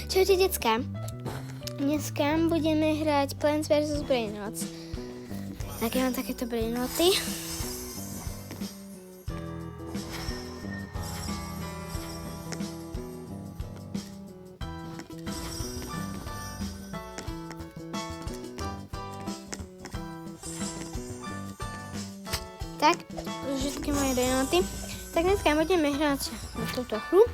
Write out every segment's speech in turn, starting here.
Čaute decka, dneska budeme hrať Plants vs. Brainrots. Tak ja mám takéto brainroty. Tak, všetky moje brainroty. Tak dneska budeme hrať na túto hru.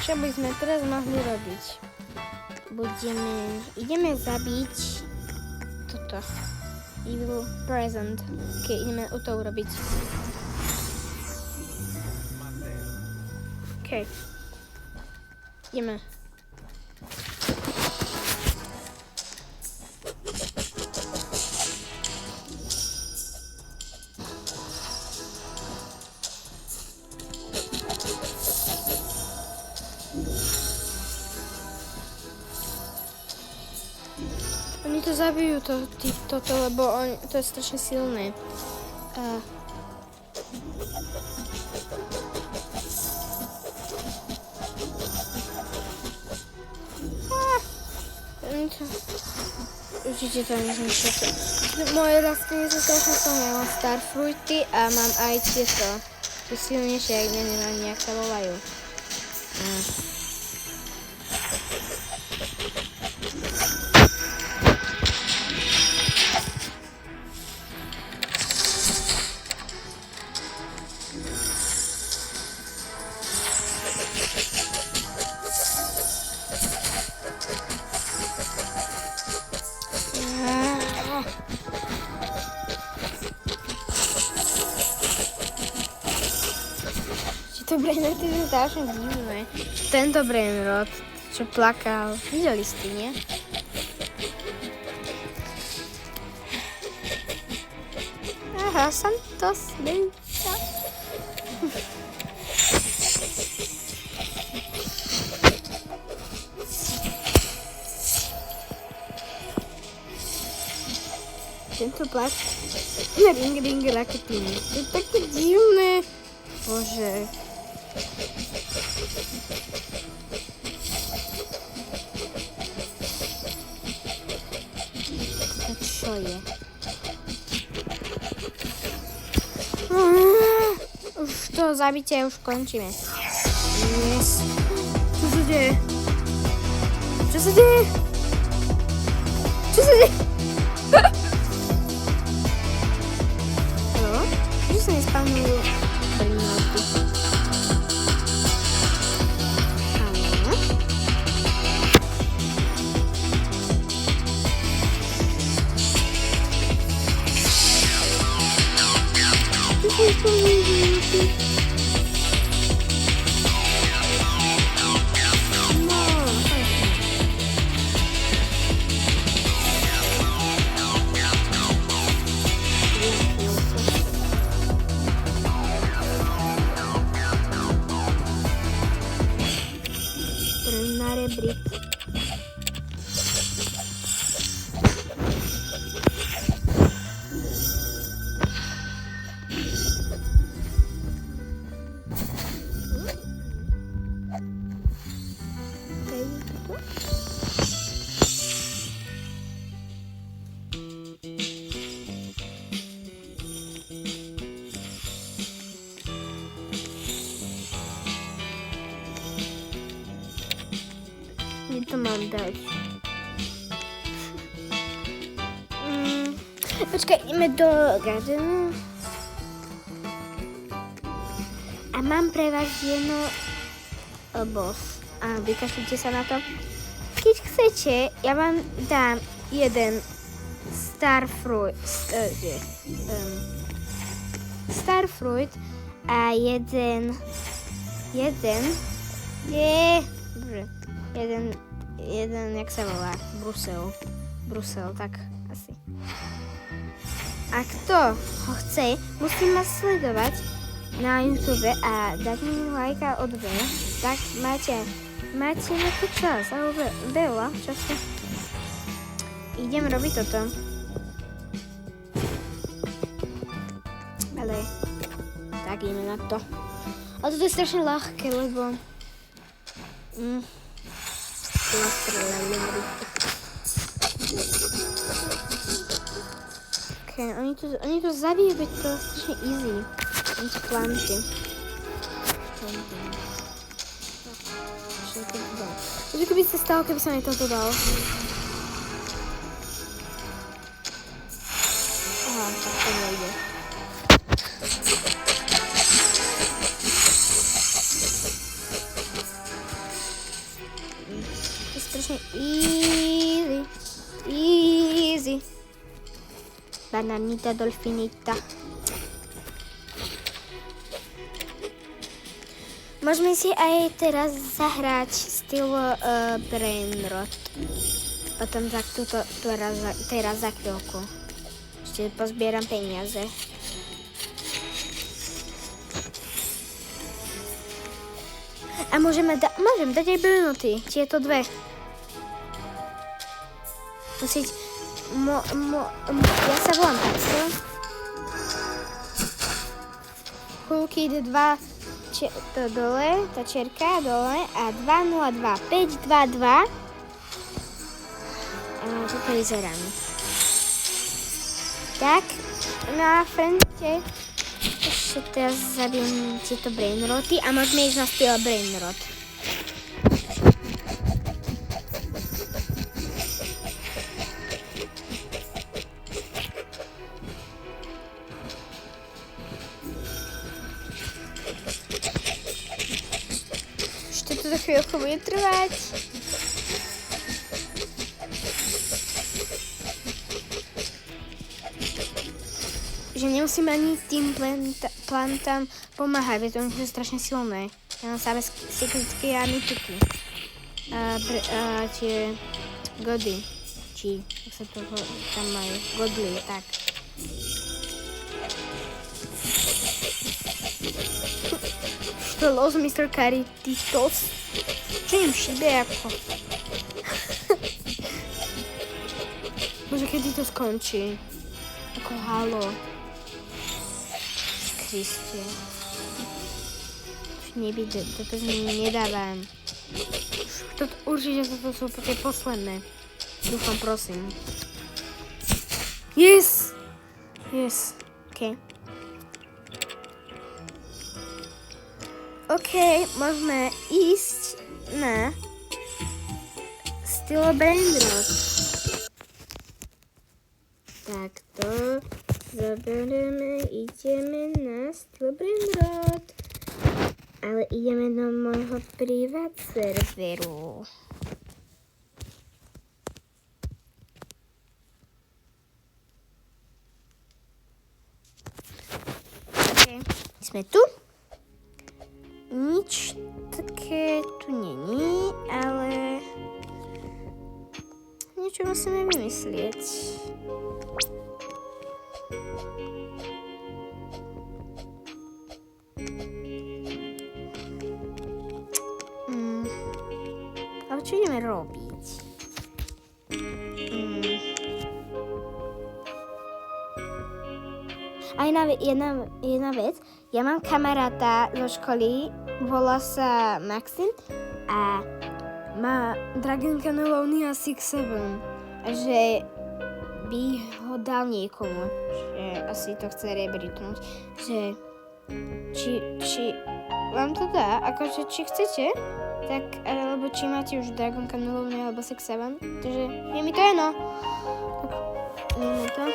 Čo by sme teraz mohli robiť? Ideme zabiť toto. Evil Present. Ok, ideme to urobiť. Ok. Ideme. Oni to zabijú, toto, lebo to je strašne silné. Určite to nezničíte. Moje rastliny sú strašne silné. Ja mám starfruity a mám aj tieto. Sú silnejšie, ak neviem ani jak sa volajú. To brainroty sú strašne divné. Tento brainrot, čo plakal, videli ste, nie? Aha, Santos, Belita. Tento plak na ring raketiny. To je také divné. Bože. To čo je? Už to zabite, už končíme. Yes. Čo sa deje? Čo sa deje? Čo sa deje? Haló? Prečo sa nespavnujú brainroty? Na rebrík. Kde to mám dať? Počkaj, ideme do gardenu. A mám pre vás jedno boss. A vykašlite sa na to. Keď chcete, ja vám dám jeden starfruit a jeden, jak sa volá, Brusel, tak asi. A kto ho chce, musí ma sledovať na YouTube a dať mi like a odber, tak máte nejaký čas, alebo veľa času. Idem robiť toto. Ale tak ideme na to. Ale toto je strašne ľahké, lebo... Okay, oni to zabijú, veď to je strašne easy. Oni sú planty. Takže keby sa stalo, keby som aj toto dal. Aha, tak to nejde. To je strašne easy. Bananita dolfinita. Môžeme si aj teraz zahrať styl Brainrot. Potom tak teraz za chvíľku. Ešte pozbieram peniaze. A môžem dať aj Brainroty. Tieto dve. Musieť... ja sa volám takto. Hulky 2... to dole, tá čierka dole a 202, 522 a toto vyzerám. Tak, na frente ešte teraz zabijem tieto Brainroty a môžeme ísť na styl Brainrot. To chvíľku bude trvať. Že nemusím ani tým plantám pomáhať, veď oni sú strašne silné. Ja mám samé sekretky a mytiky. A tie gody. Či, jak sa to tam majú, godly, tak. Los Mr. Carititos. Čo im šibe ako? Bože, kedy to skončí? Ako halo. Kriste. Toto nedávam. Určite toto sú tie posledné. Dúfam, prosím. Yes! Yes. OK. OK, môžeme ísť na styl Brainrot. Takto zoberieme, ideme na styl Brainrot. Ale ideme do môjho privát serveru. OK, sme tu. Nič také tu není, ale niečo musíme vymyslieť. Ale čo ideme robiť? A jedna vec, ja mám kamaráta zo školy, volá sa Maxim a má Dragon Cannelloni 6-7 a že by ho dal niekomu, že asi to chce rebritnúť, že či vám to dá, akože či chcete, tak, alebo či máte už Dragon Cannelloni alebo 6-7, takže je mi to jedno. Tak, ideme to.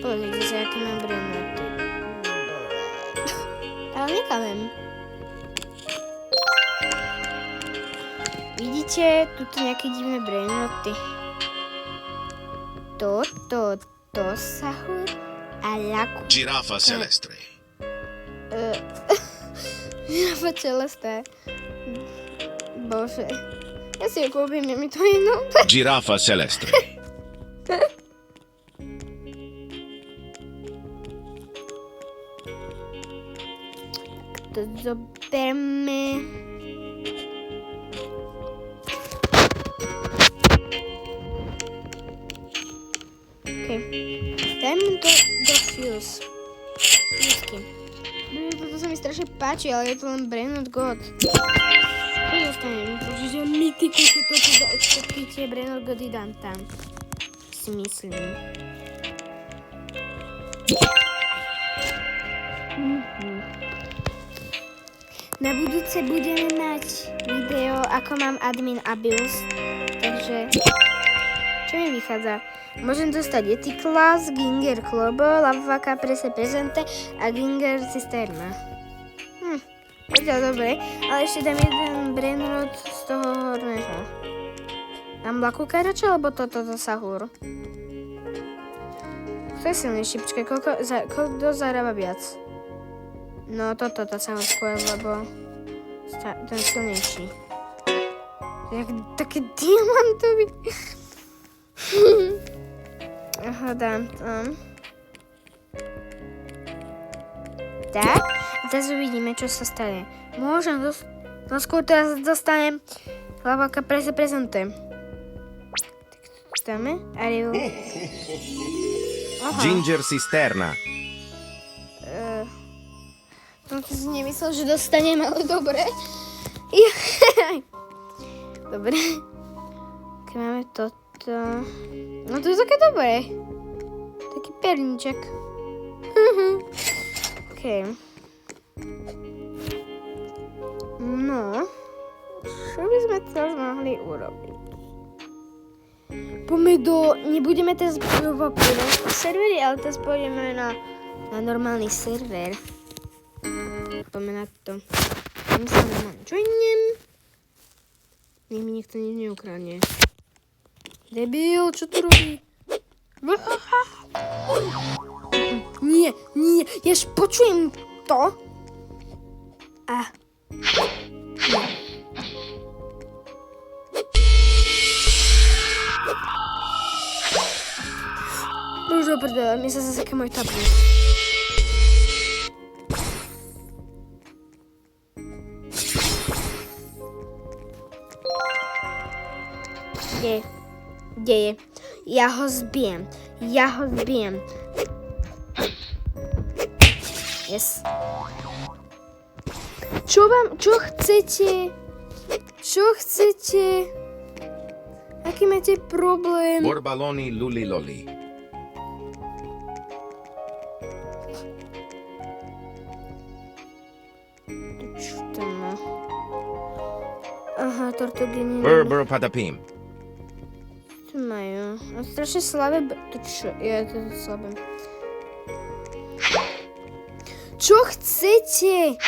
Pozrite sa, aké mám Brainroty. Ale nekamem. Vidíte, tuto nejaké divné Brainroty. To sahur a laku. Girafa celestre. Girafa celestre. Bože. Ja si ju kúpim, je mi to jedno. Girafa celestre. To zoberme. OK. Dajme to do fuse. Vždycky. Toto sa mi strašne páči, ale je to len Brainrot God. Čo dostanem? Určite mytiku všetky tie Brainrot Gody dám tam. Si myslím. Na budúce budeme mať video, ako mám admin abuse. Takže, čo mi vychádza? Môžem dostať Yeti Class, Ginger Klobo, Lavaka Prese Presente a Ginger Cisterna. Zatiaľ dobre, ale ešte dám jeden Brainrot z toho horného. Dám Blaku Karača, alebo toto Sahur? Kto je silnejší? Počkaj, kto zarába viac? No, toto Sahur skôr, lebo ten silnejší. Jak také diamantový. Aha, dám tam. Tak, teraz uvidíme, čo sa stane. Môžem no skôr teraz dostanem Lavaka Prese Presente. Tak to dáme. Ariel. Ginger Cisterna. Som si nemyslel, že dostanem, ale dobre. Dobre. Keď máme toto. No to je také dobré. Taký perníček. OK. No. Čo by sme teraz mohli urobiť? Nebudeme teraz vo prvom serveri, ale teraz pôjdeme na normálny server. Poďme na to. Tam sa normálne joinem. Nech mi nikto nič neukradne. Debil, čo tu robí? Nie, ja už počujem to. Už do prdele, mi sa zaseká môj tablet. Kde je? Ja ho zbijem. Yes. Čo chcete? Aký máte problém? Borbaloni Luli Loli. Čo tam má? Aha, tortuginy. Berber Patapim. Čo majú? A strašne slabé... To čo? Ja to slabé. Čo chcete?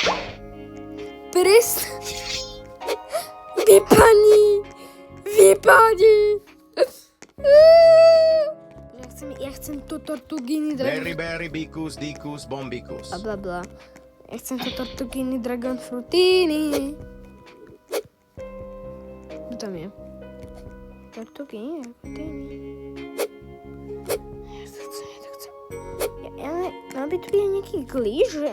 Vypadni! Ja chcem to tortuginy Berry Berry Bicus Dicus Bombicus. A bla. Ja chcem to tortuginy Dragon Frutini. Kto tam je? Tortuginy Dragon Frutini. Ja to chcem. Mal by tu byť nejaký glíč, že...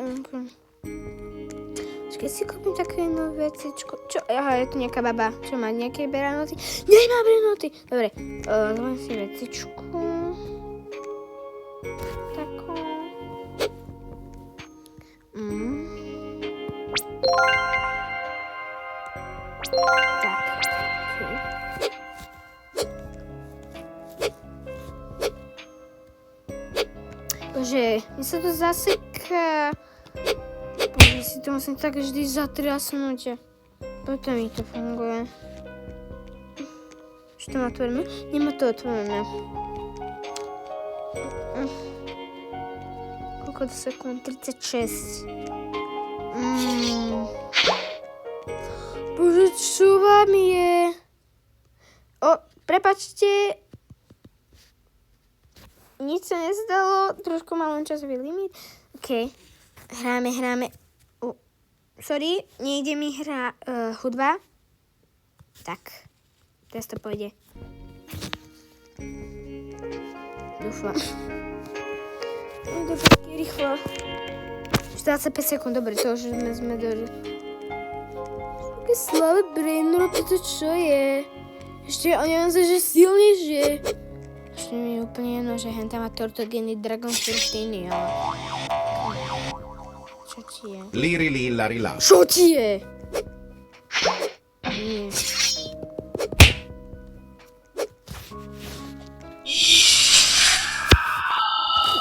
Keď si kúpim také nové vecičko. Čo? Aha, je tu nejaká baba. Čo má nejaké beranoty? Nemá beranoty! Dobre, zvolím si vecičku. Takú. Tak. Okay. Bože, mi sa to zaseká. Bože, si to musím tak vždy zatriasnúť. Potom mi to funguje. Už to má otvorené? Nemá to otvorené. Koľko sekúnd? 36. Bože, čo vám je? Prepáčte. Nič sa nestalo. Trošku mal len časový limit. OK. Hráme. Sorry, nejde mi hudba. Tak, teraz to pôjde. Dúfam. Dobre, rýchlo. 45 sekúnd, dobre, to už sme do... Také slabé Brainrot, to čo je? Ešte o ňom sa, že silnejšie. Ešte mi je úplne jedno, že henta má tortuginy Dragon Frutini, ale... Čo ti je? Liri lilla rilà. Čo ti je? Nie.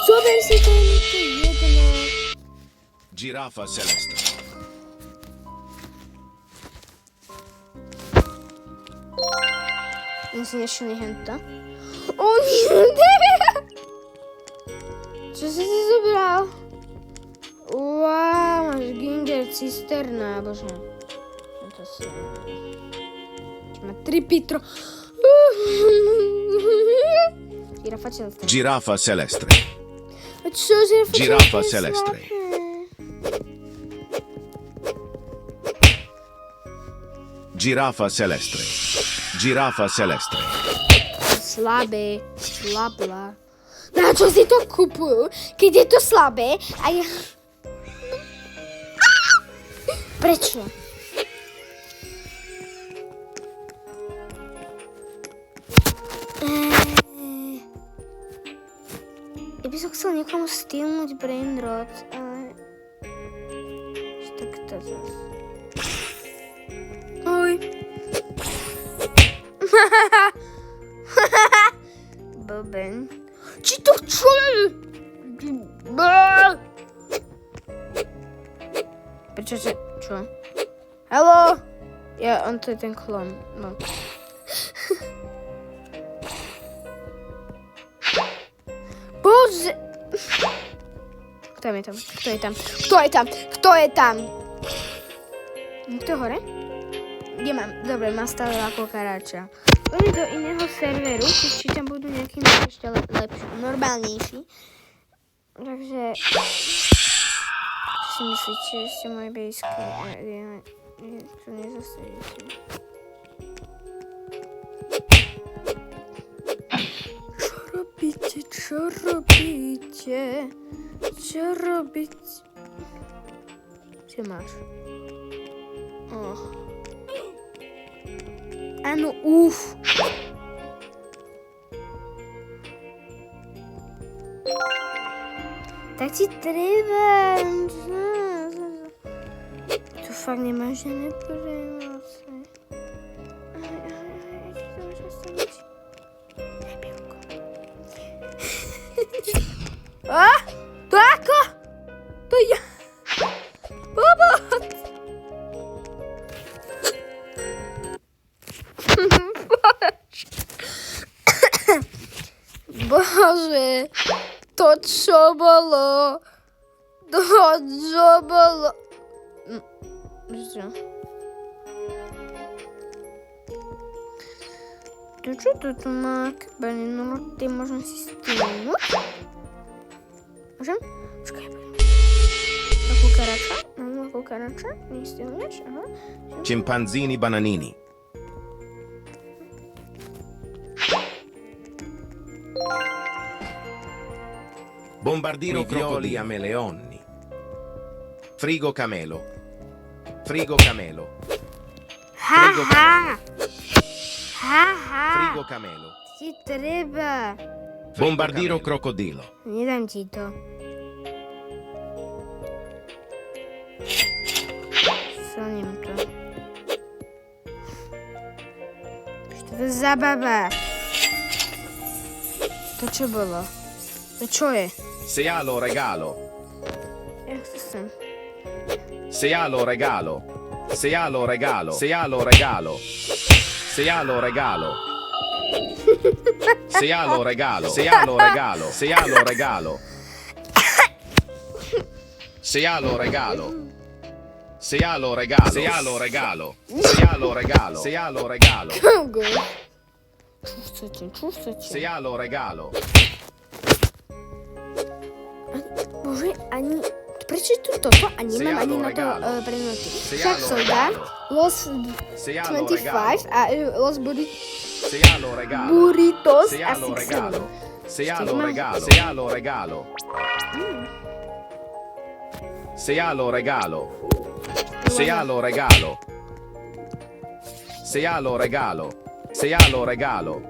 Zober si to jedno. Girafa celestre. On si nešli hento. O nie! Čo si zobral? Wow, máš Ginger cisterna, bože. To si... Má 3 pitro. Girafa celestre. Girafa celestre. A čo Girafa celestre. Girafa celestre. Girafa celestre. Slabé, slabla. Na čo si to kupujú, keď je to slabé a ja... Prečo? Ja by som chcel niekomu stýlnuť brain rot, ale... Tak to zase... Oj. Blbeň. Či to chceli? Prečo sa... Čo? Haló? Ja, on to je ten klon. No. Bože! Kto je tam? Kto je tam? Kto je tam? Kto je tam? Kto je hore? Kde mám? Dobre, mám stále ako karáča. Poďme do iného serveru, či tam budú nejaký ešte lepší, normálnejší. Takže... Čo si myslíte, že ste moje bejsky? To nezastavíte. Čo robíte? Čo robíte? Čo robíte? Čo máš? Áno, uf. Tak ti treba. Tu fakt nemáš žiadne prenoce. Aj, to máš ostaniť. Nebielko. A? To ako? To ja. Pomoc. Bože, to čo bolo? To čo bolo? Čo? To čo to tu má? No, ty môžem si stýlnuť? Môžem? Počkaj, ako karača? Mám ako karača? Nie stýlneš? Aha. Cimpanzini bananini. Bombardino crocodili a meleonni. Frigo camelo. Frigo camelo. Ha, Frigo ha! Ha, ha! Frigo camelo. Ti treba. Bombardino crocodilo. Nedám ti to. Slním to. Čo to je za baba? To čo bolo? To čo je? Se ha lo regalo. Ja to sem. Se ha lo regalo. Se ha lo regalo. Se ha lo regalo. Se ha lo regalo. Se ha lo regalo. Se ha lo regalo. Se ha lo regalo. Se ha lo regalo. Se ha lo regalo. Se ha lo regalo. Se ha lo regalo. Se ha lo regalo. Kogo? Čo chcete? Se ha lo regalo. Bože, ani... Prečo je tu toto a nemám ani na to prenoty? Však som dá Los 25 a Los Se ha lo regalo. Burritos Se a ha lo 6 regalo. Se ha lo Stigma. regalo. Se ha lo regalo. Se ha lo regalo. Se ha lo regalo. Se ha lo regalo. Se ha lo regalo.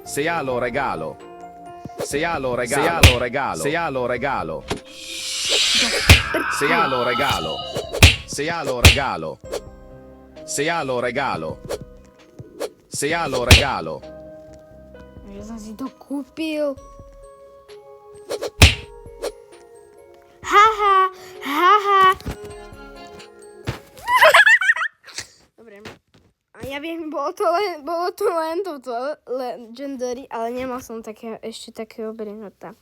Se ha lo regalo. Se ha lo regalo. Se ha lo regalo. Se ha lo regalo. Se ha lo regalo. Se ha lo regalo. Se ha lo regalo. Se ha lo regalo. Ja som si to kúpil. Haha, haha. Dobre. A ja viem, bolo to len toto Legendary, ale nemal som ešte takého brinota.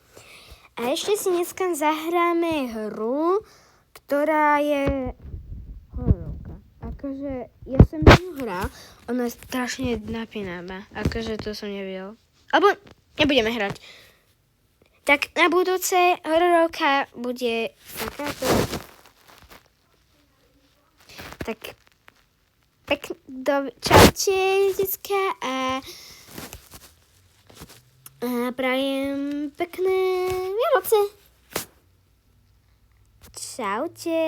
A ešte si dneska zahráme hru, ktorá je hororovka. Akože ja som ju hral, ona je strašne napínavá. Akože to som nevidel. Alebo nebudeme hrať. Tak na budúce hororovka bude takáto. Tak čaute, decka, a prajem pekné Vianoce. Čaute.